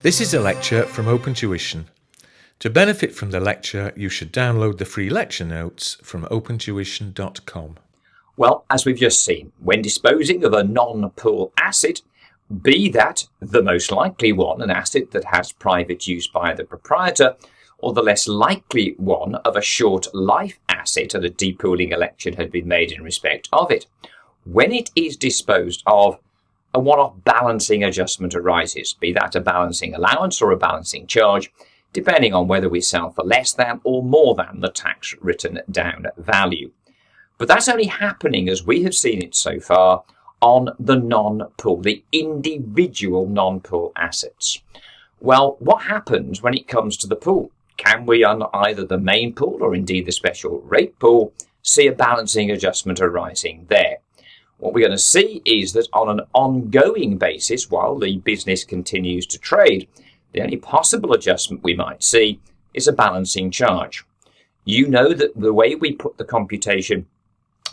This is a lecture from OpenTuition. To benefit from the lecture, you should download the free lecture notes from opentuition.com. Well, as we've just seen, when disposing of a non-pool asset, be that the most likely one, an asset that has private use by the proprietor, or the less likely one of a short life asset and a depooling election had been made in respect of it, when it is disposed of, a one-off balancing adjustment arises, be that a balancing allowance or a balancing charge, depending on whether we sell for less than or more than the tax written down value. But that's only happening, as we have seen it so far, on the non-pool, the individual non-pool assets. Well, what happens when it comes to the pool? Can we, on either the main pool or indeed the special rate pool, see a balancing adjustment arising there? What we're going to see is that on an ongoing basis, while the business continues to trade, the only possible adjustment we might see is a balancing charge. You know that the way we put the computation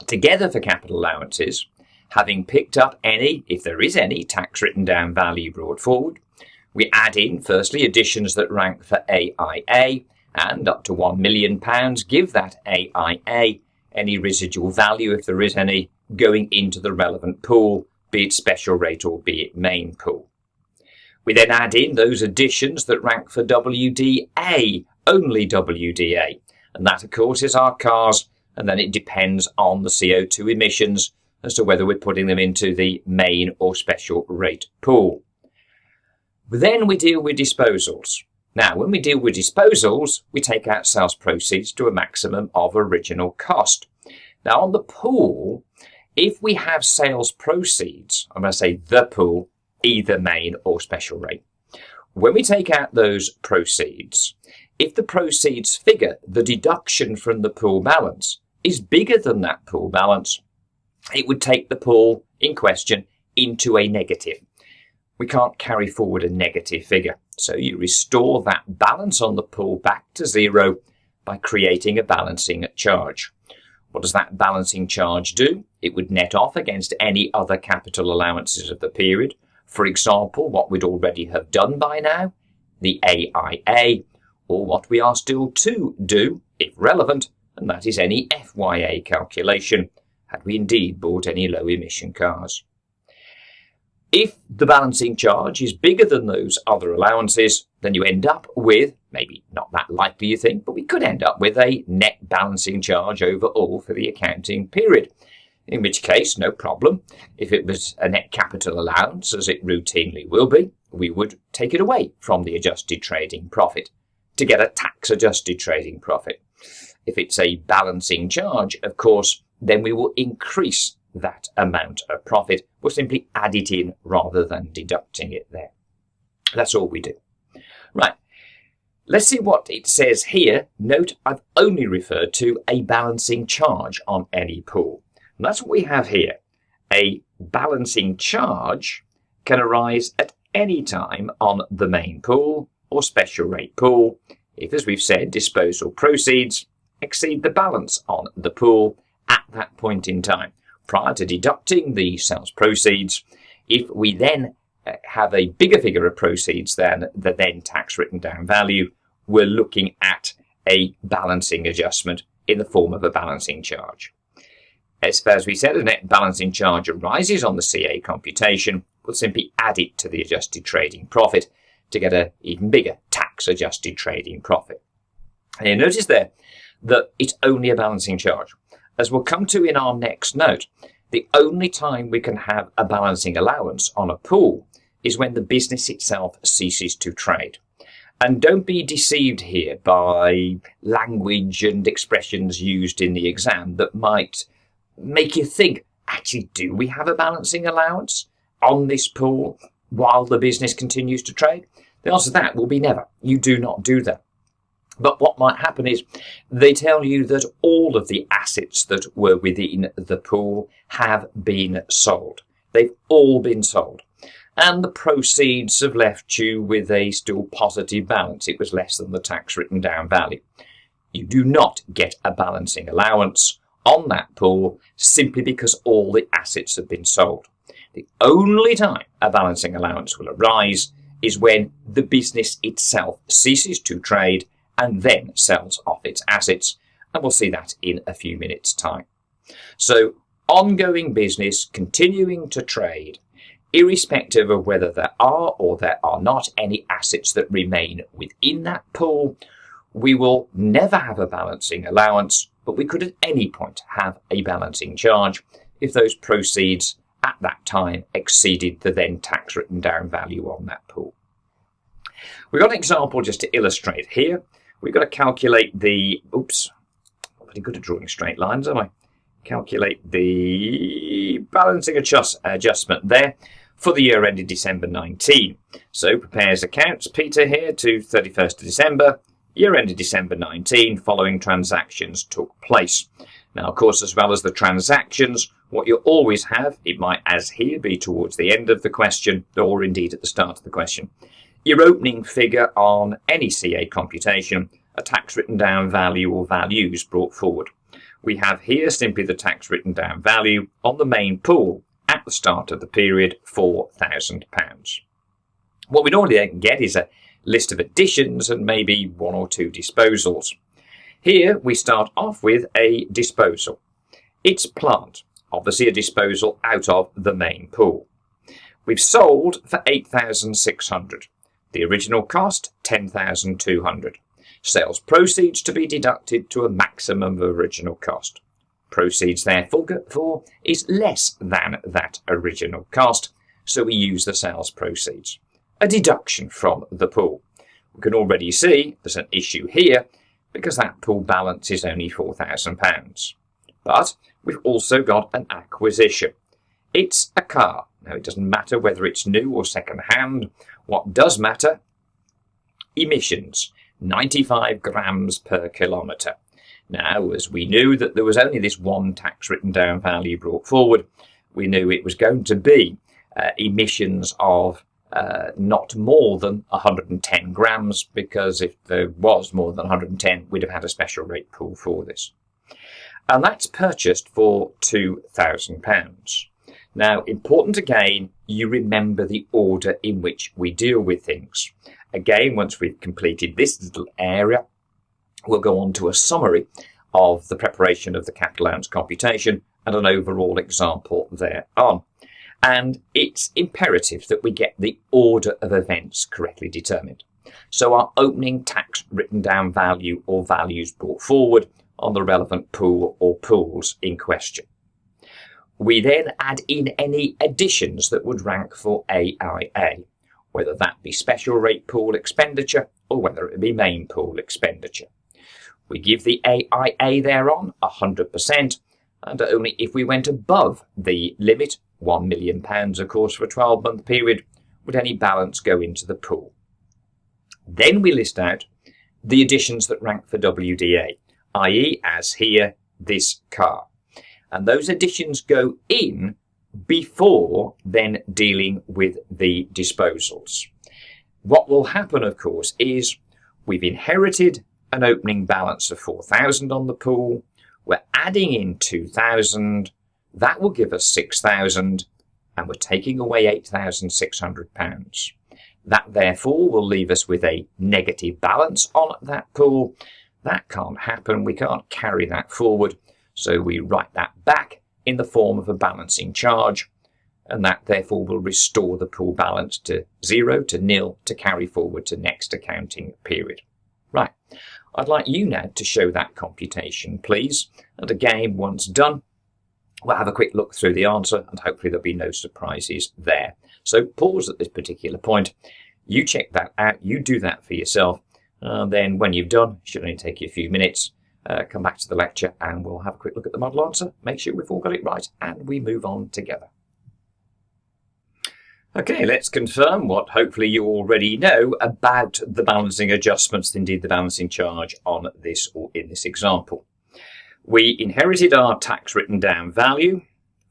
together for capital allowances, having picked up any, if there is any, tax written down value brought forward, we add in, firstly, additions that rank for AIA, and up to £1 million, give that AIA any residual value, if there is any, going into the relevant pool, be it special rate or be it main pool. We then add in those additions that rank for WDA, only WDA, and that, of course, is our cars, and then it depends on the CO2 emissions as to whether we're putting them into the main or special rate pool. Then we deal with disposals. Now, when we deal with disposals, we take out sales proceeds to a maximum of original cost. Now, on the pool, if we have sales proceeds, I'm going to say the pool, either main or special rate. When we take out those proceeds, if the proceeds figure, the deduction from the pool balance, is bigger than that pool balance, it would take the pool in question into a negative. We can't carry forward a negative figure. So you restore that balance on the pool back to zero by creating a balancing charge. What does that balancing charge do? It would net off against any other capital allowances of the period. For example, what we'd already have done by now, the AIA, or what we are still to do, if relevant, and that is any FYA calculation, had we indeed bought any low emission cars. If the balancing charge is bigger than those other allowances, then you end up with, maybe not that likely you think, but we could end up with a net balancing charge overall for the accounting period. In which case, no problem. If it was a net capital allowance, as it routinely will be, we would take it away from the adjusted trading profit to get a tax-adjusted trading profit. If it's a balancing charge, of course, then we will increase that amount of profit. We'll simply add it in rather than deducting it there. That's all we do. Right. Let's see what it says here. Note, I've only referred to a balancing charge on any pool. And that's what we have here. A balancing charge can arise at any time on the main pool or special rate pool if, as we've said, disposal proceeds exceed the balance on the pool at that point in time. Prior to deducting the sales proceeds, if we then have a bigger figure of proceeds than the then tax written down value, we're looking at a balancing adjustment in the form of a balancing charge. As we said, a net balancing charge arises on the CA computation. We'll simply add it to the adjusted trading profit to get an even bigger tax adjusted trading profit. And you notice there that it's only a balancing charge. As we'll come to in our next note, the only time we can have a balancing allowance on a pool is when the business itself ceases to trade. And don't be deceived here by language and expressions used in the exam that might make you think, actually, do we have a balancing allowance on this pool while the business continues to trade? The answer to that will be never. You do not do that. But what might happen is they tell you that all of the assets that were within the pool have been sold. They've all been sold. And the proceeds have left you with a still positive balance. It was less than the tax written down value. You do not get a balancing allowance on that pool simply because all the assets have been sold. The only time a balancing allowance will arise is when the business itself ceases to trade and then sells off its assets, and we'll see that in a few minutes' time. So, ongoing business continuing to trade, irrespective of whether there are or there are not any assets that remain within that pool, we will never have a balancing allowance, but we could at any point have a balancing charge if those proceeds at that time exceeded the then tax written down value on that pool. We've got an example just to illustrate here. We've got to calculate the, I'm pretty good at drawing straight lines, am I? Calculate the balancing adjustment there for the year ended December 19. So prepares accounts, Peter here, to 31st of December, year ended December 19, following transactions took place. Now, of course, as well as the transactions, what you always have, it might, as here, be towards the end of the question, or indeed at the start of the question, your opening figure on any CA computation, a tax written down value or values brought forward. We have here simply the tax written down value on the main pool at the start of the period, £4,000. What we normally get is a list of additions and maybe one or two disposals. Here we start off with a disposal. It's plant, obviously a disposal out of the main pool. We've sold for £8,600. The original cost, £10,200. Sales proceeds to be deducted to a maximum of original cost. Proceeds therefore is less than that original cost, so we use the sales proceeds. A deduction from the pool. We can already see there's an issue here because that pool balance is only £4,000. But we've also got an acquisition. It's a car. Now, it doesn't matter whether it's new or second-hand. What does matter? Emissions. 95 grams per kilometre. Now, as we knew that there was only this one tax written down value brought forward, we knew it was going to be emissions of not more than 110 grams, because if there was more than 110, we'd have had a special rate pool for this. And that's purchased for £2,000. Now, important again, you remember the order in which we deal with things. Again, once we've completed this little area, we'll go on to a summary of the preparation of the capital allowance computation and an overall example thereon. And it's imperative that we get the order of events correctly determined. So our opening tax written down value or values brought forward on the relevant pool or pools in question. We then add in any additions that would rank for AIA, whether that be special rate pool expenditure or whether it be main pool expenditure. We give the AIA thereon 100%, and only if we went above the limit, £1 million of course for a 12-month period, would any balance go into the pool. Then we list out the additions that rank for WDA, i.e. as here, this car. And those additions go in before then dealing with the disposals. What will happen, of course, is we've inherited an opening balance of 4,000 on the pool. We're adding in 2,000. That will give us 6,000, and we're taking away £8,600. That therefore will leave us with a negative balance on that pool. That can't happen. We can't carry that forward. So we write that back in the form of a balancing charge, and that therefore will restore the pool balance to 0, to nil, to carry forward to next accounting period. Right, I'd like you now to show that computation, please. And again, once done, we'll have a quick look through the answer, and hopefully there'll be no surprises there. So pause at this particular point. You check that out. You do that for yourself. Then when you've done, it should only take you a few minutes. Come back to the lecture and we'll have a quick look at the model answer, make sure we've all got it right, and we move on together. Okay, let's confirm what hopefully you already know about the balancing adjustments, indeed the balancing charge on this or in this example. We inherited our tax written down value,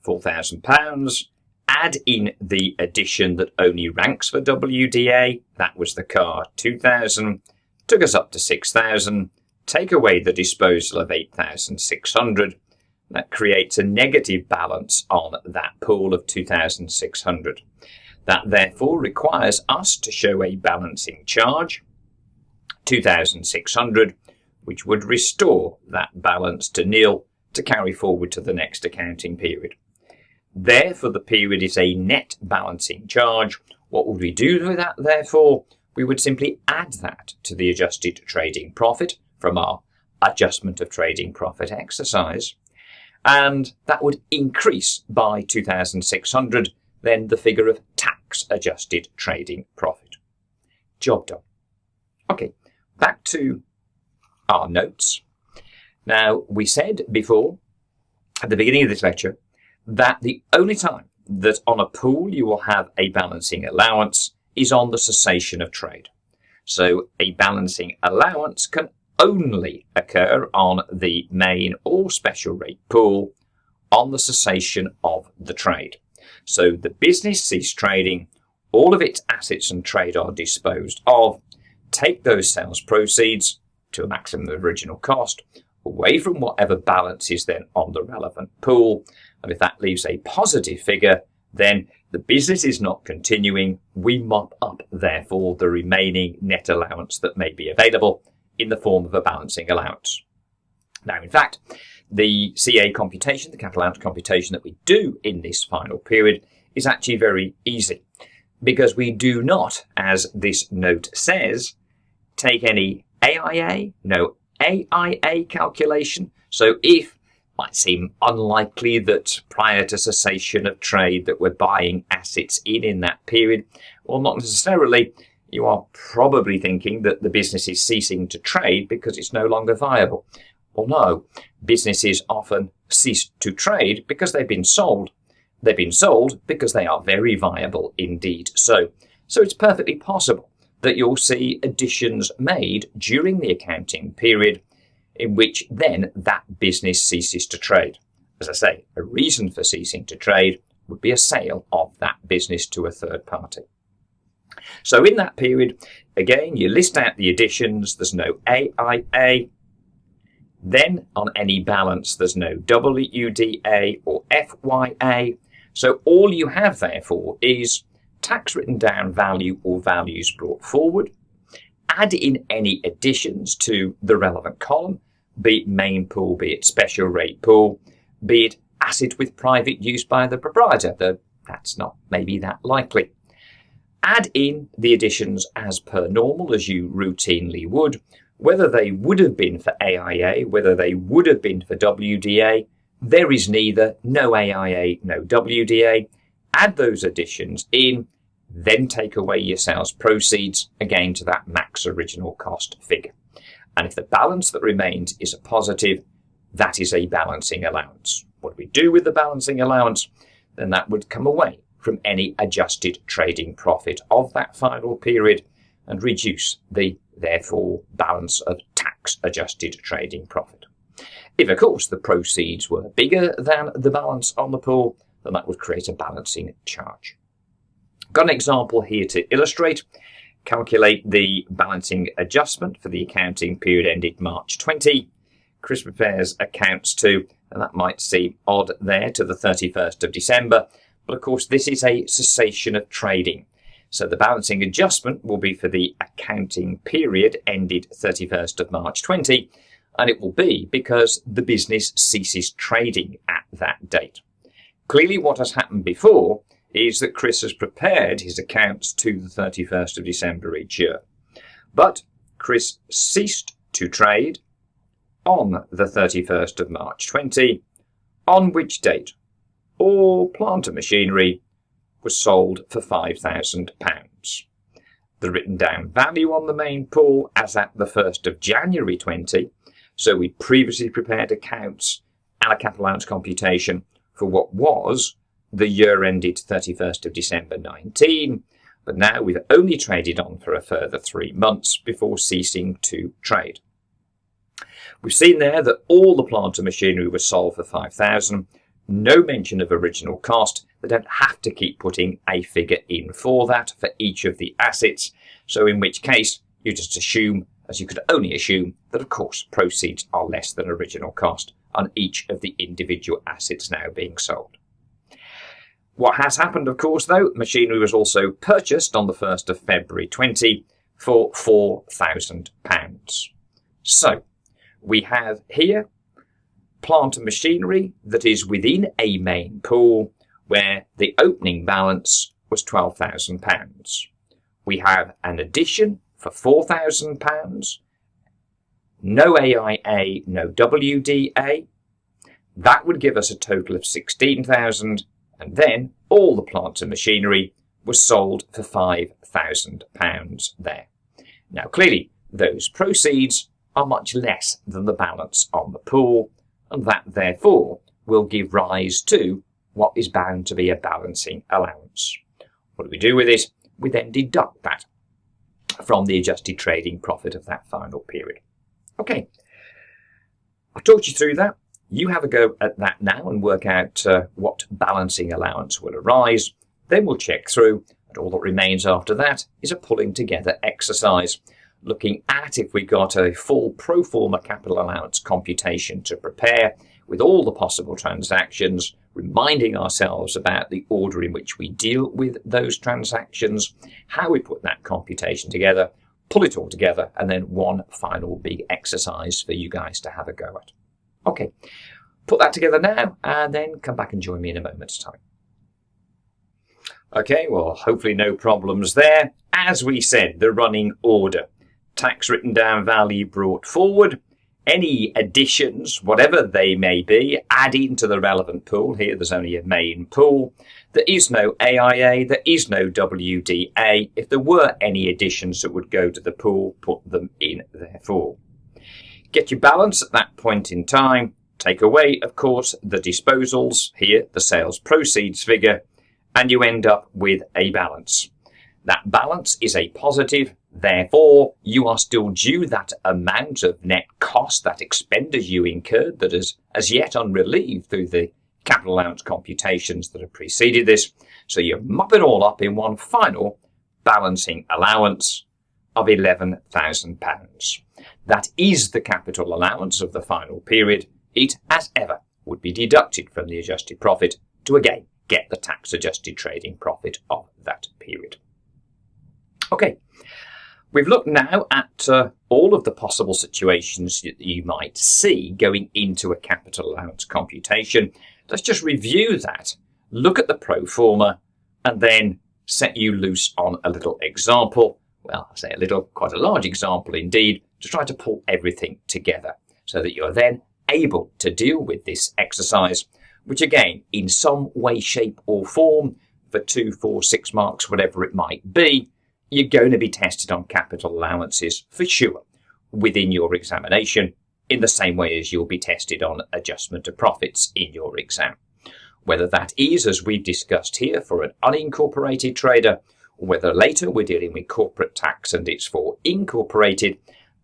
£4,000, add in the addition that only ranks for WDA, that was the car, 2,000, took us up to 6,000, take away the disposal of 8,600, that creates a negative balance on that pool of 2,600. That therefore requires us to show a balancing charge, 2,600, which would restore that balance to nil to carry forward to the next accounting period. Therefore, the period is a net balancing charge. What would we do with that, therefore? We would simply add that to the adjusted trading profit from our adjustment of trading profit exercise, and that would increase by 2,600, then the figure of tax adjusted trading profit. Job done. Okay, back to our notes. Now, we said before, at the beginning of this lecture, that the only time that on a pool you will have a balancing allowance is on the cessation of trade. So a balancing allowance can only occur on the main or special rate pool on the cessation of the trade. So the business ceased trading, all of its assets and trade are disposed of, take those sales proceeds to a maximum of original cost, away from whatever balance is then on the relevant pool, and if that leaves a positive figure, then the business is not continuing. We mop up, therefore, the remaining net allowance that may be available in the form of a balancing allowance. Now, in fact, the CA computation, the capital allowance computation that we do in this final period is actually very easy, because we do not, as this note says, take any AIA, no AIA calculation. So if might seem unlikely that prior to cessation of trade that we're buying assets in that period, well, not necessarily. You are probably thinking that the business is ceasing to trade because it's no longer viable. Well, no, businesses often cease to trade because they've been sold. They've been sold because they are very viable indeed. So it's perfectly possible that you'll see additions made during the accounting period in which then that business ceases to trade. As I say, a reason for ceasing to trade would be a sale of that business to a third party. So in that period, again, you list out the additions. There's no AIA. Then on any balance, there's no WDA or FYA. So all you have, therefore, is tax written down value or values brought forward. Add in any additions to the relevant column, be it main pool, be it special rate pool, be it asset with private use by the proprietor, though that's not maybe that likely. Add in the additions as per normal, as you routinely would, whether they would have been for AIA, whether they would have been for WDA. There is neither, no AIA, no WDA. Add those additions in, then take away your sales proceeds, again to that max original cost figure. And if the balance that remains is a positive, that is a balancing allowance. What do we do with the balancing allowance? Then that would come away from any adjusted trading profit of that final period and reduce the, therefore, balance of tax adjusted trading profit. If, of course, the proceeds were bigger than the balance on the pool, then that would create a balancing charge. Got an example here to illustrate. Calculate the balancing adjustment for the accounting period ended March 20. Chris prepares accounts to, and that might seem odd there, to the 31st of December. But of course, this is a cessation of trading. So the balancing adjustment will be for the accounting period ended 31st of March 20. And it will be because the business ceases trading at that date. Clearly, what has happened before is that Chris has prepared his accounts to the 31st of December each year. But Chris ceased to trade on the 31st of March 20, on which date all plant and machinery was sold for £5,000. The written down value on the main pool as at the 1st of January 20, so we previously prepared accounts and a capital allowance computation for what was the year ended 31st of December 19, but now we've only traded on for a further 3 months before ceasing to trade. We've seen there that all the plant and machinery was sold for £5,000, no mention of original cost. They don't have to keep putting a figure in for that for each of the assets, so in which case you just assume, as you could only assume, that of course proceeds are less than original cost on each of the individual assets now being sold. What has happened, of course, though, machinery was also purchased on the 1st of February 20 for £4,000. So we have here plant and machinery that is within a main pool where the opening balance was £12,000. We have an addition for £4,000, no AIA, no WDA. That would give us a total of £16,000, and then all the plant and machinery was sold for £5,000 there. Now clearly those proceeds are much less than the balance on the pool, and that therefore will give rise to what is bound to be a balancing allowance. What do we do with it? We then deduct that from the adjusted trading profit of that final period. Okay, I've talked you through that. You have a go at that now and work out what balancing allowance will arise. Then we'll check through, and all that remains after that is a pulling together exercise, looking at if we got a full pro forma capital allowance computation to prepare with all the possible transactions, reminding ourselves about the order in which we deal with those transactions, how we put that computation together, pull it all together, and then one final big exercise for you guys to have a go at. Okay, put that together now and then come back and join me in a moment's time. Okay, well, hopefully no problems there. As we said, the running order. Tax written down value brought forward. Any additions, whatever they may be, add into the relevant pool. Here there's only a main pool. There is no AIA, there is no WDA. If there were any additions that would go to the pool, put them in therefore. Get your balance at that point in time. Take away, of course, the disposals, here the sales proceeds figure, and you end up with a balance. That balance is a positive, therefore you are still due that amount of net cost, that expenditure you incurred that is as yet unrelieved through the capital allowance computations that have preceded this. So you mop it all up in one final balancing allowance of £11,000. That is the capital allowance of the final period. It, as ever, would be deducted from the adjusted profit to again get the tax adjusted trading profit of that period. Okay, we've looked now at all of the possible situations that you might see going into a capital allowance computation. Let's just review that, look at the pro forma, and then set you loose on a little example. Well, I say a little, quite a large example indeed, to try to pull everything together so that you're then able to deal with this exercise, which again, in some way, shape or form, for 2, 4, 6 marks, whatever it might be, you're going to be tested on capital allowances for sure within your examination, in the same way as you'll be tested on adjustment of profits in your exam. Whether that is, as we've discussed here, for an unincorporated trader, or whether later we're dealing with corporate tax and it's for incorporated,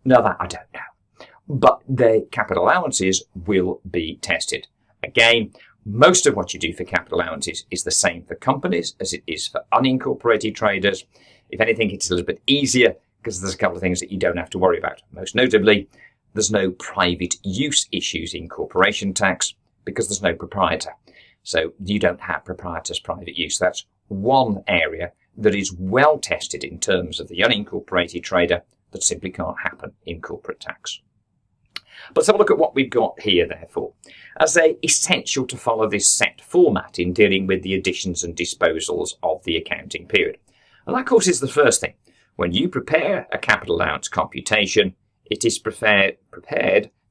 now that I don't know. But the capital allowances will be tested. Again, most of what you do for capital allowances is the same for companies as it is for unincorporated traders. If anything, it's a little bit easier because there's a couple of things that you don't have to worry about. Most notably, there's no private use issues in corporation tax because there's no proprietor. So you don't have proprietor's private use. That's one area that is well tested in terms of the unincorporated trader that simply can't happen in corporate tax. But let's have a look at what we've got here, therefore, as essential to follow this set format in dealing with the additions and disposals of the accounting period. And that, of course, is the first thing. When you prepare a capital allowance computation, it is prepared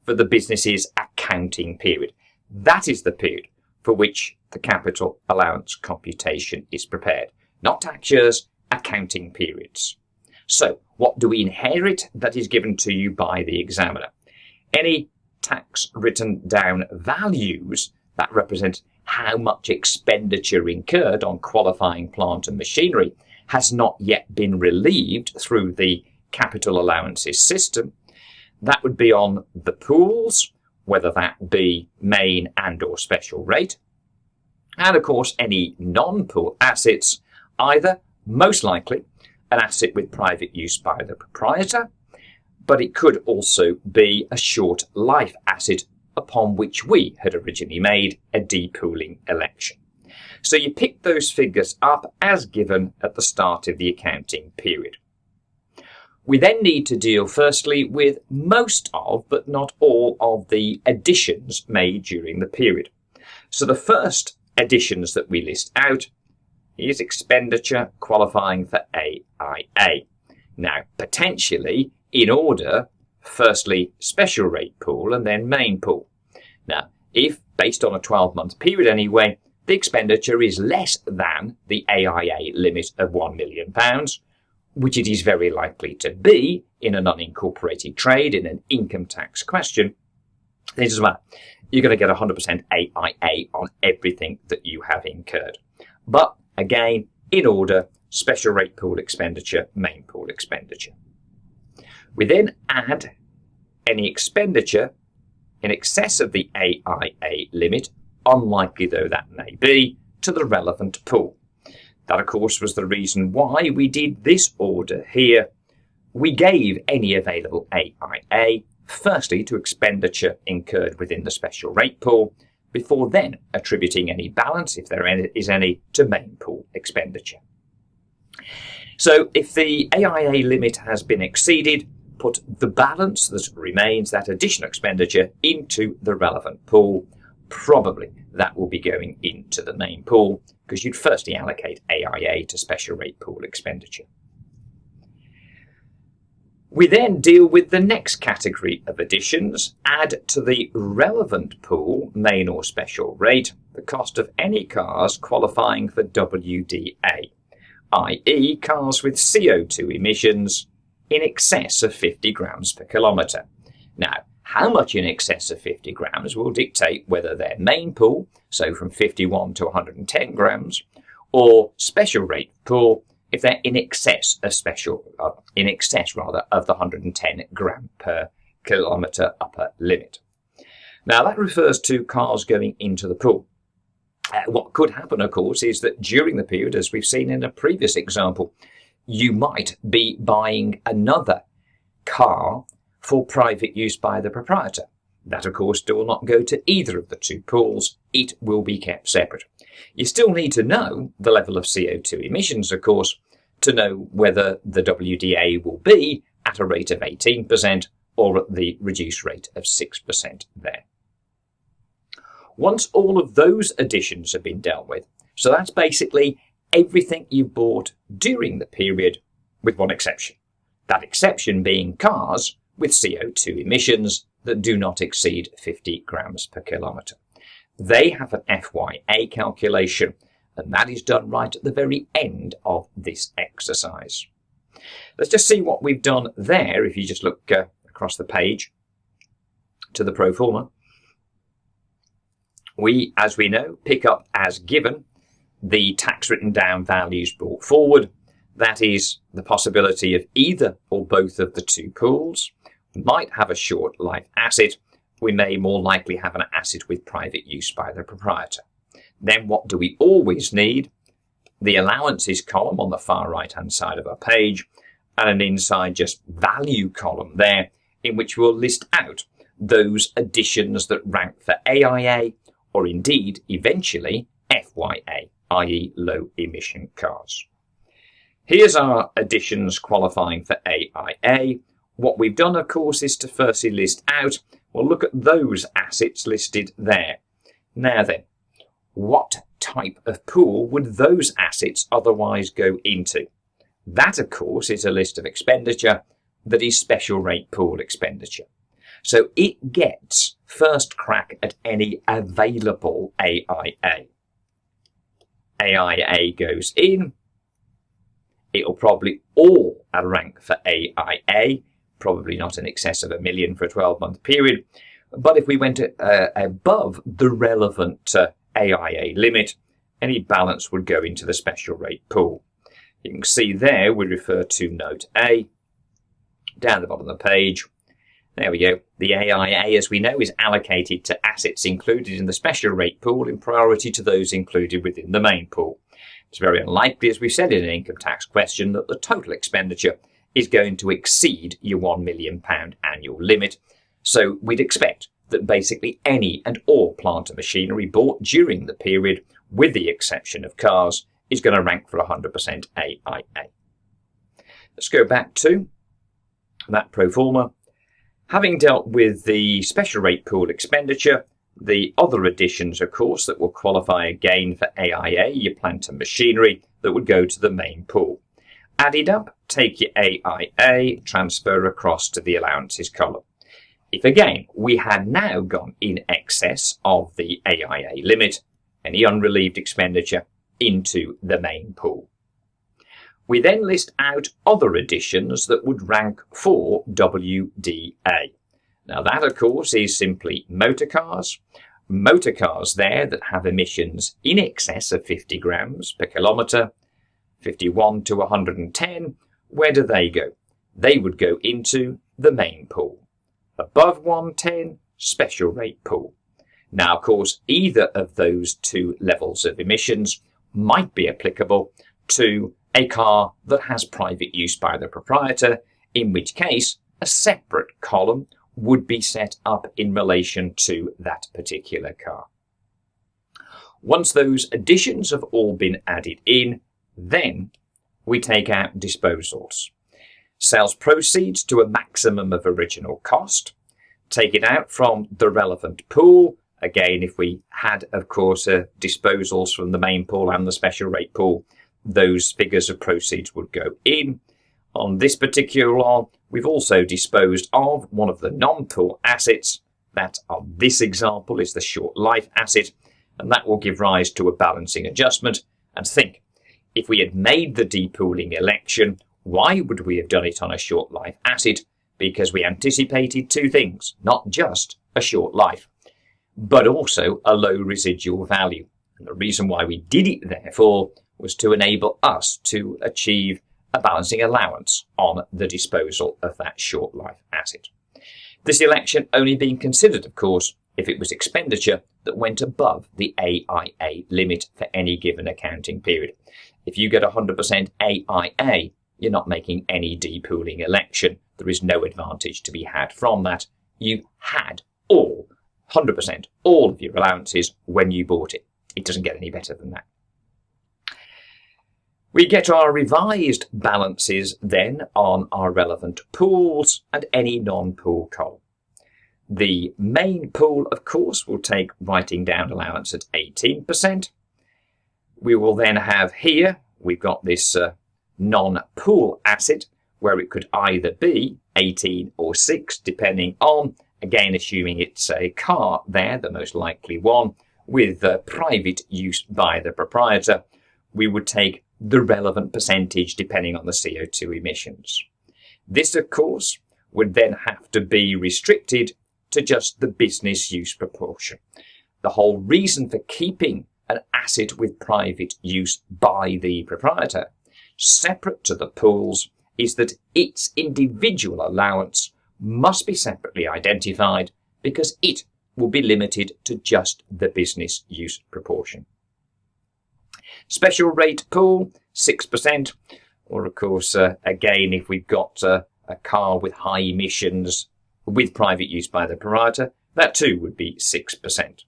for the business's accounting period. That is the period for which the capital allowance computation is prepared. Not tax years, accounting periods. So, what do we inherit that is given to you by the examiner? Any tax written down values that represent how much expenditure incurred on qualifying plant and machinery has not yet been relieved through the capital allowances system. That would be on the pools, whether that be main and or special rate. And of course, any non-pool assets, either most likely an asset with private use by the proprietor, but it could also be a short life asset upon which we had originally made a depooling election. So you pick those figures up as given at the start of the accounting period. We then need to deal firstly with most of, but not all of the additions made during the period. So the first additions that we list out is expenditure qualifying for AIA. Now, potentially in order, firstly, special rate pool and then main pool. Now, if based on a 12-month period anyway, the expenditure is less than the AIA limit of £1 million, which it is very likely to be in an unincorporated trade, in an income tax question, it doesn't matter. You're going to get 100% AIA on everything that you have incurred. But again, in order, special rate pool expenditure, main pool expenditure. We then add any expenditure in excess of the AIA limit, unlikely though that may be, to the relevant pool. That, of course, was the reason why we did this order here. We gave any available AIA, firstly to expenditure incurred within the special rate pool, before then attributing any balance, if there is any, to main pool expenditure. So if the AIA limit has been exceeded, put the balance that remains, that additional expenditure, into the relevant pool. Probably that will be going into the main pool, because you'd firstly allocate AIA to special rate pool expenditure. We then deal with the next category of additions. Add to the relevant pool, main or special rate, the cost of any cars qualifying for WDA, i.e. cars with CO2 emissions in excess of 50 grams per kilometre. Now, how much in excess of 50 grams will dictate whether they're main pool, so from 51 to 110 grams, or special rate pool if they're in excess of of the 110 gram per kilometre upper limit. Now that refers to cars going into the pool. What could happen, of course, is that during the period, as we've seen in a previous example, you might be buying another car for private use by the proprietor. That, of course, will not go to either of the two pools. It will be kept separate. You still need to know the level of CO2 emissions, of course, to know whether the WDA will be at a rate of 18% or at the reduced rate of 6% there. Once all of those additions have been dealt with, so that's basically everything you bought during the period, with one exception. That exception being cars with CO2 emissions that do not exceed 50 grams per kilometre. They have an FYA calculation, and that is done right at the very end of this exercise. Let's just see what we've done there. If you just look across the page to the pro forma, we, as we know, pick up as given the tax written down values brought forward. That is the possibility of either or both of the two pools. We might have a short life asset. We may more likely have an asset with private use by the proprietor. Then what do we always need? The allowances column on the far right hand side of our page, and an inside just value column there, in which we'll list out those additions that rank for AIA, or indeed eventually FYA, i.e. low emission cars. Here's our additions qualifying for AIA. What we've done, of course, is to firstly list out, we'll look at those assets listed there. Now then, what type of pool would those assets otherwise go into? That, of course, is a list of expenditure that is special rate pool expenditure. So it gets first crack at any available AIA. AIA goes in. It'll probably all rank for AIA, probably not in excess of $1 million for a 12-month period. But if we went above the relevant AIA limit, any balance would go into the special rate pool. You can see there we refer to Note A, down the bottom of the page. There we go. The AIA, as we know, is allocated to assets included in the special rate pool in priority to those included within the main pool. It's very unlikely, as we said in an income tax question, that the total expenditure is going to exceed your £1 million annual limit. So we'd expect that basically any and all plant and machinery bought during the period with the exception of cars, is going to rank for 100% AIA. Let's go back to that pro forma. Having dealt with the special rate pool expenditure, the other additions, of course, that will qualify again for AIA, your plant and machinery, that would go to the main pool. Added up, take your AIA, transfer across to the allowances column. If again, we had now gone in excess of the AIA limit, any unrelieved expenditure into the main pool. We then list out other additions that would rank for WDA. Now that, of course, is simply motor cars there that have emissions in excess of 50 grams per kilometre, 51 to 110, where do they go? They would go into the main pool. Above 110, special rate pool. Now, of course, either of those two levels of emissions might be applicable to a car that has private use by the proprietor, in which case a separate column would be set up in relation to that particular car. Once those additions have all been added in, then we take out disposals. Sales proceeds to a maximum of original cost. Take it out from the relevant pool. Again, if we had, of course, disposals from the main pool and the special rate pool, those figures of proceeds would go in. On this particular one, we've also disposed of one of the non-pool assets. That, on this example, is the short life asset, and that will give rise to a balancing adjustment. And think, if we had made the depooling election, why would we have done it on a short life asset? Because we anticipated two things, not just a short life, but also a low residual value. And the reason why we did it, therefore, was to enable us to achieve a balancing allowance on the disposal of that short life asset. This election only being considered, of course, if it was expenditure that went above the AIA limit for any given accounting period. If you get 100% AIA, you're not making any depooling election. There is no advantage to be had from that. You had 100%, all of your allowances when you bought it. It doesn't get any better than that. We get our revised balances then on our relevant pools and any non-pool column. The main pool, of course, will take writing down allowance at 18%. We will then have here, we've got this non-pool asset where it could either be 18 or 6, depending on, again, assuming it's a car there, the most likely one, with private use by the proprietor. We would take the relevant percentage depending on the CO2 emissions. This, of course, would then have to be restricted to just the business use proportion. The whole reason for keeping an asset with private use by the proprietor separate to the pools is that its individual allowance must be separately identified because it will be limited to just the business use proportion. Special rate pool, 6%, or of course, again, if we've got a car with high emissions with private use by the proprietor, that too would be 6%.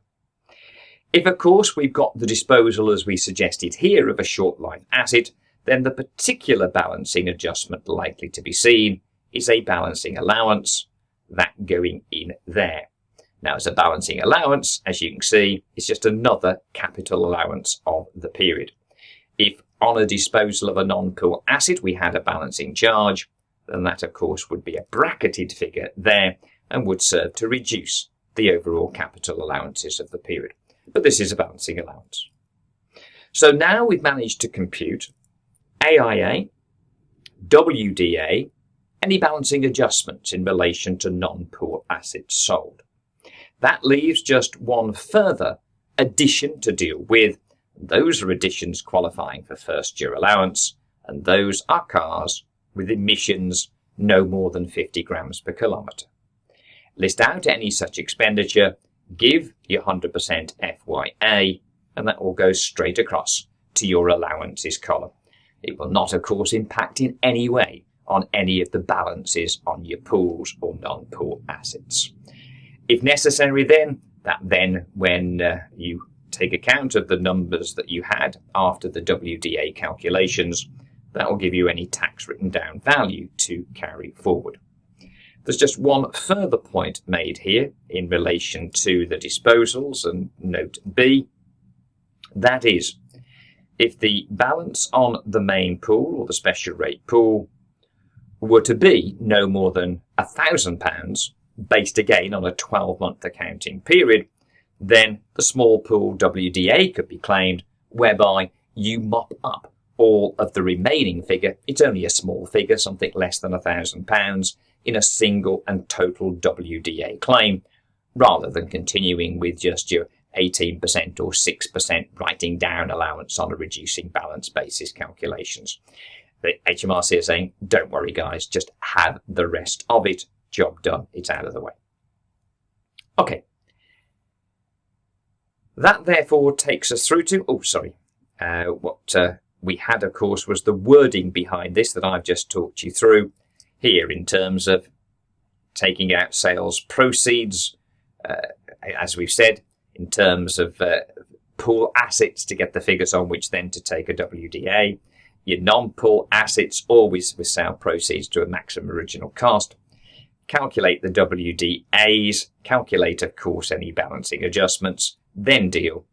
If, of course, we've got the disposal, as we suggested here, of a short life asset, then the particular balancing adjustment likely to be seen is a balancing allowance, that going in there. Now, as a balancing allowance, as you can see, it's just another capital allowance of the period. If on a disposal of a non-pool asset we had a balancing charge, then that, of course, would be a bracketed figure there and would serve to reduce the overall capital allowances of the period. But this is a balancing allowance. So now we've managed to compute AIA, WDA, any balancing adjustments in relation to non-pool assets sold. That leaves just one further addition to deal with. Those are additions qualifying for first year allowance, and those are cars with emissions no more than 50 grams per kilometre. List out any such expenditure, give your 100% FYA, and that will go straight across to your allowances column. It will not, of course, impact in any way on any of the balances on your pools or non-pool assets. If necessary then, when you take account of the numbers that you had after the WDA calculations. That will give you any tax written down value to carry forward. There's just one further point made here in relation to the disposals, and note B. That is, if the balance on the main pool or the special rate pool were to be no more than £1,000, based again on a 12-month accounting period, then the small pool WDA could be claimed, whereby you mop up all of the remaining figure. It's only a small figure, something less than £1,000, in a single and total WDA claim, rather than continuing with just your 18% or 6% writing down allowance on a reducing balance basis calculations. The HMRC is saying, don't worry guys, just have the rest of it. Job done, it's out of the way. Okay. That therefore takes us through to, what we had, of course, was the wording behind this that I've just talked you through here in terms of taking out sales proceeds, as we've said, in terms of pool assets to get the figures on which then to take a WDA, your non-pool assets always with sale proceeds to a maximum original cost, calculate the WDAs, calculate, of course, any balancing adjustments, then deal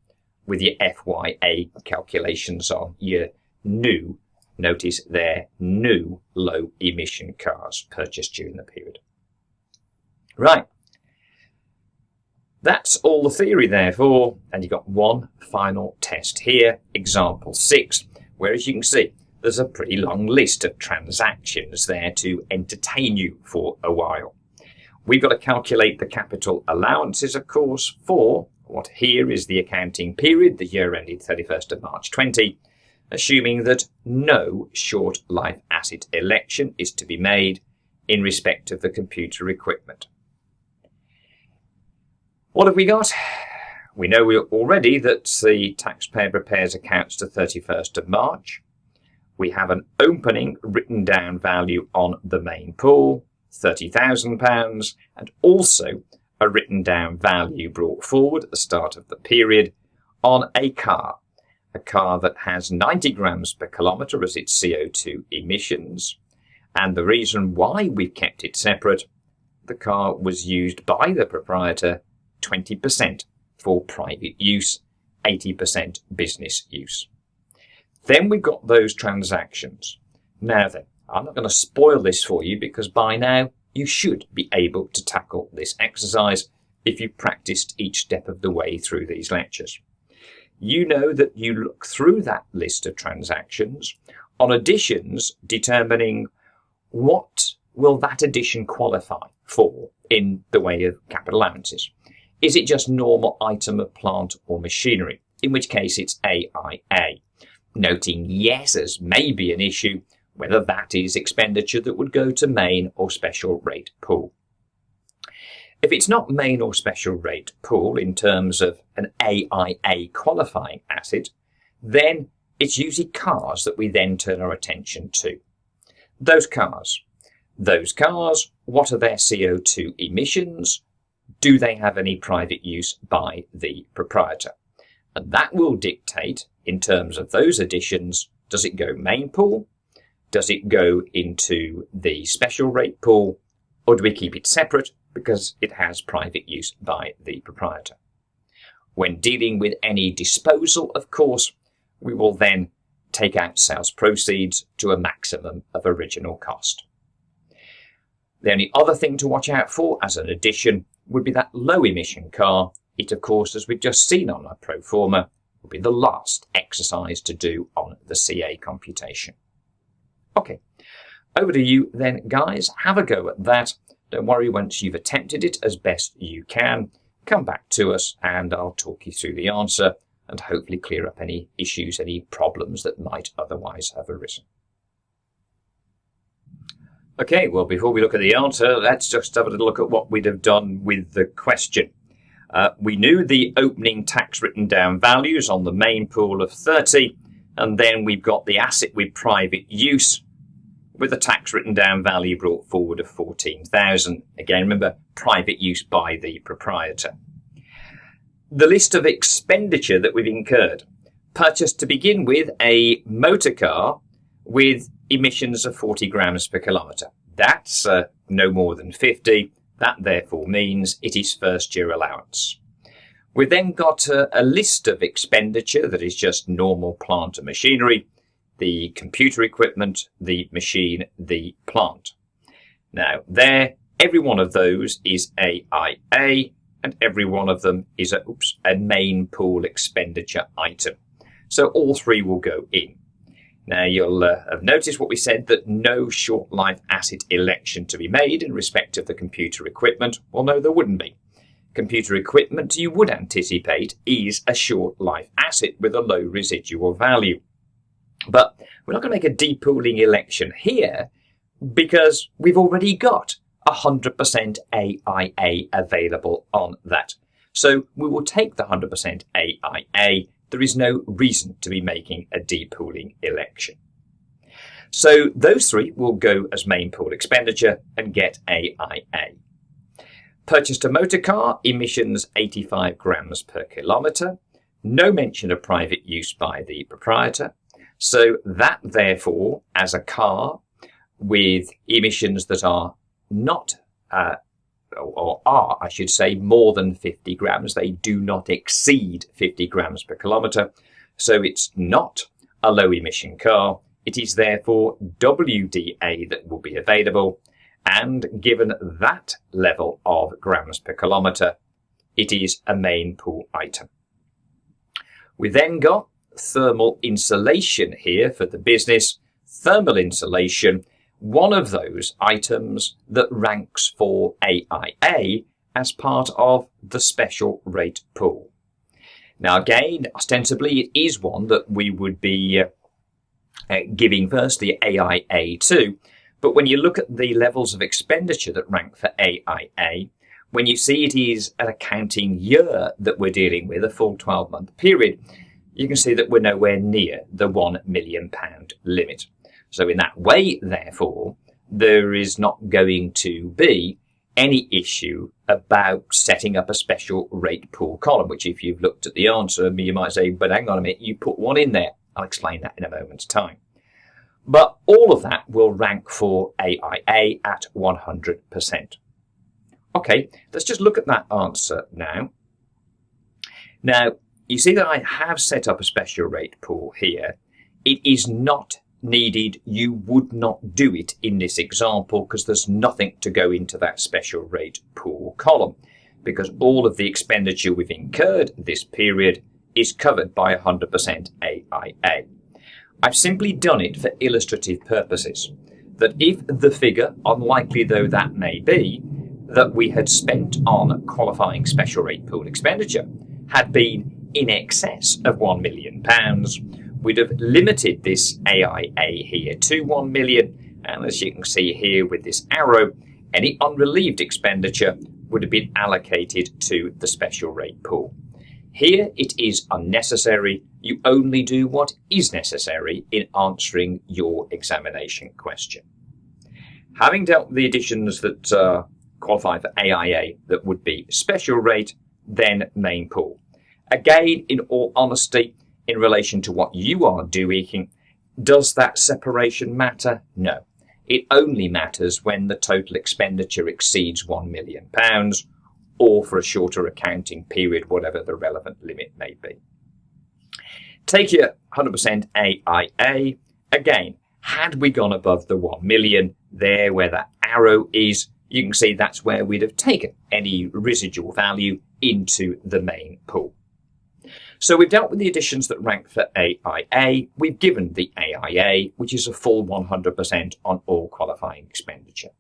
with your FYA calculations on your new, notice there, new low emission cars purchased during the period. Right. That's all the theory therefore, and you've got one final test here, example 6, where as you can see, there's a pretty long list of transactions there to entertain you for a while. We've got to calculate the capital allowances, of course, for what here is the accounting period, the year ended 31st of March 20, assuming that no short life asset election is to be made in respect of the computer equipment. What have we got? We know already that the taxpayer prepares accounts to 31st of March. We have an opening written down value on the main pool, £30,000, and also a written down value brought forward at the start of the period on a car that has 90 grams per kilometre as its CO2 emissions. And the reason why we've kept it separate, the car was used by the proprietor 20% for private use, 80% business use. Then we've got those transactions. Now then, I'm not going to spoil this for you because by now you should be able to tackle this exercise if you've practiced each step of the way through these lectures. You know that you look through that list of transactions on additions, determining what will that addition qualify for in the way of capital allowances. Is it just normal item of plant or machinery, in which case it's AIA, noting yes as may be an issue whether that is expenditure that would go to main or special rate pool. If it's not main or special rate pool in terms of an AIA qualifying asset, then it's usually cars that we then turn our attention to. Those cars, what are their CO2 emissions? Do they have any private use by the proprietor? And that will dictate, in terms of those additions, does it go main pool? Does it go into the special rate pool? Or do we keep it separate because it has private use by the proprietor? When dealing with any disposal, of course, we will then take out sales proceeds to a maximum of original cost. The only other thing to watch out for as an addition would be that low emission car. It, of course, as we've just seen on our pro forma, will be the last exercise to do on the CA computation. Okay, over to you then, guys. Have a go at that. Don't worry, once you've attempted it as best you can, come back to us and I'll talk you through the answer and hopefully clear up any issues, any problems that might otherwise have arisen. Okay, well, before we look at the answer, let's just have a little look at what we'd have done with the question. We knew the opening tax written down values on the main pool of 30, and then we've got the asset with private use with a tax written down value brought forward of 14,000. Again, remember, private use by the proprietor. the list of expenditure that we've incurred. Purchased to begin with a motor car with emissions of 40 grams per kilometre. That's no more than 50. That therefore means it is first year allowance. We've then got a list of expenditure that is just normal plant and machinery, the computer equipment, the machine, the plant. Now there, every one of those is AIA, and every one of them is a main pool expenditure item. So all three will go in. Now you'll have noticed what we said, that no short life asset election to be made in respect of the computer equipment. Well, no, there wouldn't be. Computer equipment, you would anticipate, is a short life asset with a low residual value. But we're not going to make a depooling election here because we've already got 100% AIA available on that. So we will take the 100% AIA. There is no reason to be making a depooling election. So those three will go as main pool expenditure and get AIA. Purchased a motor car, emissions 85 grams per kilometre. No mention of private use by the proprietor. So that therefore, as a car with emissions that are not or are, I should say, more than 50 grams. They do not exceed 50 grams per kilometre. So it's not a low emission car. It is therefore WDA that will be available. And given that level of grams per kilometre, it is a main pool item. We then got thermal insulation here for the business. Thermal insulation, one of those items that ranks for AIA as part of the special rate pool. Now again, ostensibly it is one that we would be giving first the AIA to, but when you look at the levels of expenditure that rank for AIA, when you see it is an accounting year that we're dealing with, a full 12-month period, you can see that we're nowhere near the £1 million limit. So in that way, therefore, there is not going to be any issue about setting up a special rate pool column, which if you've looked at the answer, you might say, but hang on a minute, you put one in there. I'll explain that in a moment's time. But all of that will rank for AIA at 100%. Okay, let's just look at that answer now. Now, you see that I have set up a special rate pool here. It is not needed. You would not do it in this example because there's nothing to go into that special rate pool column, because all of the expenditure we've incurred this period is covered by 100% AIA. I've simply done it for illustrative purposes, that if the figure, unlikely though that may be, that we had spent on qualifying special rate pool expenditure had been in excess of £1 million, we'd have limited this AIA here to 1 million, and as you can see here with this arrow, any unrelieved expenditure would have been allocated to the special rate pool. Here it is unnecessary. You only do what is necessary in answering your examination question. Having dealt with the additions that qualify for AIA that would be special rate, then main pool. Again, in all honesty, in relation to what you are doing, does that separation matter? No. It only matters when the total expenditure exceeds £1 million, or for a shorter accounting period, whatever the relevant limit may be. Take your 100% AIA. Again, had we gone above the 1 million, there where that arrow is, you can see that's where we'd have taken any residual value into the main pool. So we've dealt with the additions that rank for AIA. We've given the AIA, which is a full 100% on all qualifying expenditure.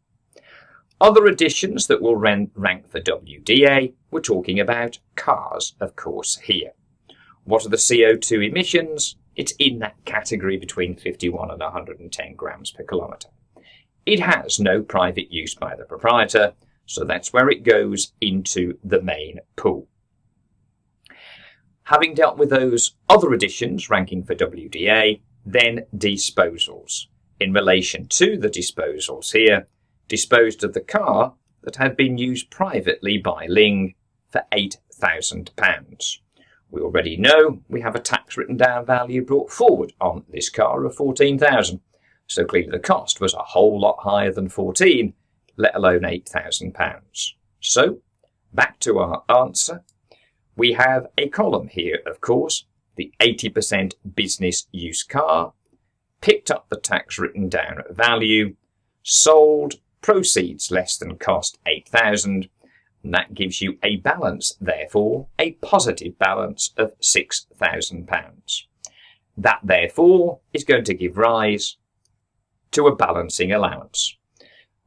Other additions that will rank for WDA, we're talking about cars, of course, here. What are the CO2 emissions? It's in that category between 51 and 110 grams per kilometre. It has no private use by the proprietor, so that's where it goes into the main pool. Having dealt with those other additions ranking for WDA, then disposals. In relation to the disposals here, disposed of the car that had been used privately by Ling for £8,000. We already know we have a tax written down value brought forward on this car of £14,000. So clearly the cost was a whole lot higher than 14, let alone £8,000. So back to our answer. We have a column here, of course, the 80% business use car, picked up the tax written down value, sold, proceeds less than cost £8,000, and that gives you a balance, therefore, a positive balance of £6,000. That, therefore, is going to give rise to a balancing allowance.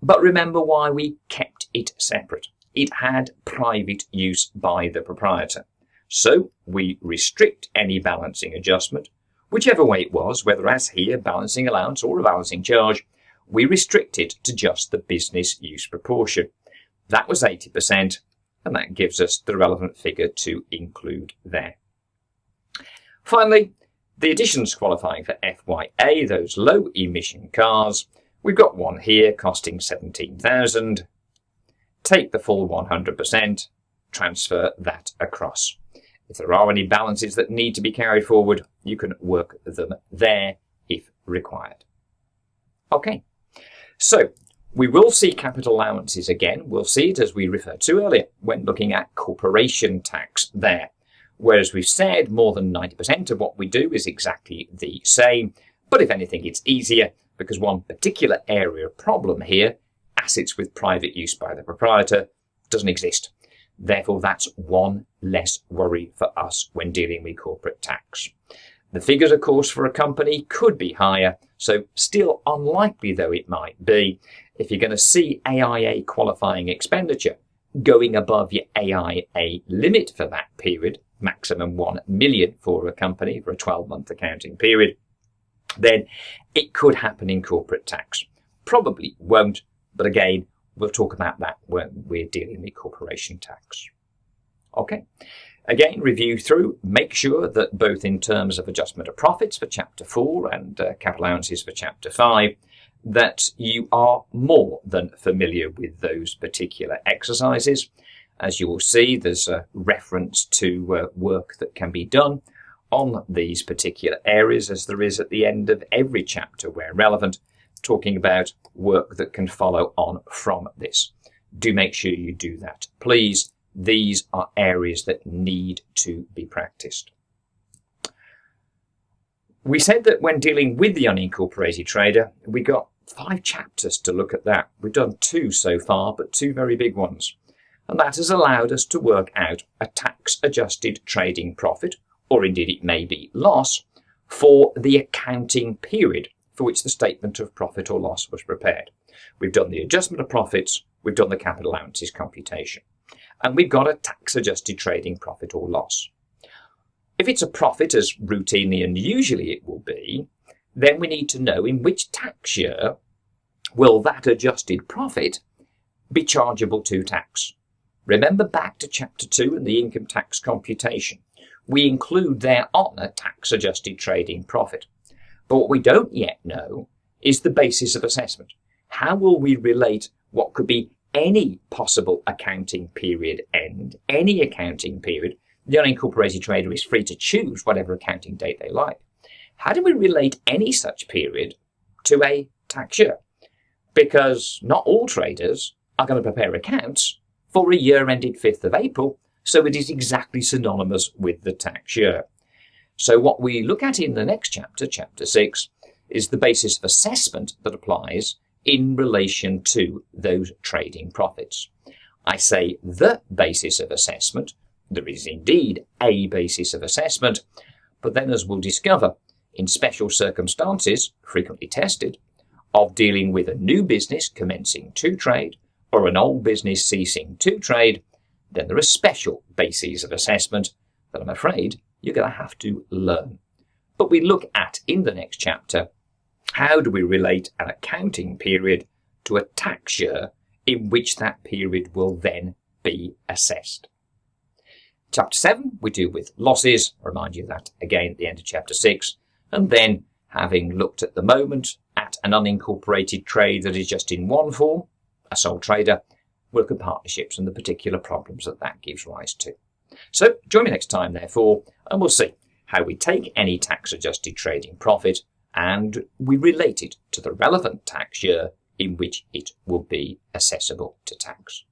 But remember why we kept it separate. It had private use by the proprietor. So we restrict any balancing adjustment, whichever way it was, whether as here, balancing allowance or a balancing charge, we restrict it to just the business use proportion. That was 80%, and that gives us the relevant figure to include there. Finally, the additions qualifying for FYA, those low emission cars, we've got one here costing £17,000. Take the full 100%, transfer that across. If there are any balances that need to be carried forward, you can work them there if required. Okay, so we will see capital allowances again. We'll see it as we referred to earlier when looking at corporation tax there. Whereas we've said more than 90% of what we do is exactly the same. But if anything, it's easier because one particular area of problem here, assets with private use by the proprietor, doesn't exist. Therefore, that's one less worry for us when dealing with corporate tax. The figures, of course, for a company could be higher, so still unlikely though it might be, if you're going to see AIA qualifying expenditure going above your AIA limit for that period, maximum 1 million for a company for a 12-month accounting period, then it could happen in corporate tax. Probably won't, but again, we'll talk about that when we're dealing with corporation tax. Okay. Again, review through, make sure that both in terms of adjustment of profits for Chapter 4 and capital allowances for Chapter 5, that you are more than familiar with those particular exercises. As you will see, there's a reference to work that can be done on these particular areas, as there is at the end of every chapter where relevant, talking about work that can follow on from this. Do make sure you do that. Please, these are areas that need to be practiced. We said that when dealing with the unincorporated trader, we got 5 chapters to look at that. We've done 2 so far, but 2 very big ones. And that has allowed us to work out a tax-adjusted trading profit, or indeed it may be loss, for the accounting period for which the statement of profit or loss was prepared. We've done the adjustment of profits, we've done the capital allowances computation, and we've got a tax-adjusted trading profit or loss. If it's a profit, as routinely and usually it will be, then we need to know in which tax year will that adjusted profit be chargeable to tax. Remember back to Chapter 2 and the income tax computation. We include thereon a tax-adjusted trading profit. But what we don't yet know is the basis of assessment. How will we relate what could be any possible accounting period end, any accounting period? The unincorporated trader is free to choose whatever accounting date they like. How do we relate any such period to a tax year? Because not all traders are going to prepare accounts for a year ended 5th of April, so it is exactly synonymous with the tax year. So what we look at in the next chapter, Chapter 6, is the basis of assessment that applies in relation to those trading profits. I say the basis of assessment. There is indeed a basis of assessment, but then as we'll discover, in special circumstances, frequently tested, of dealing with a new business commencing to trade or an old business ceasing to trade, then there are special bases of assessment that I'm afraid you're going to have to learn. But we look at, in the next chapter, how do we relate an accounting period to a tax year in which that period will then be assessed. Chapter 7, we deal with losses. I remind you of that again at the end of Chapter 6. And then, having looked at the moment at an unincorporated trade that is just in one form, a sole trader, worker partnerships and the particular problems that gives rise to. So join me next time, therefore, and we'll see how we take any tax-adjusted trading profit and we relate it to the relevant tax year in which it will be assessable to tax.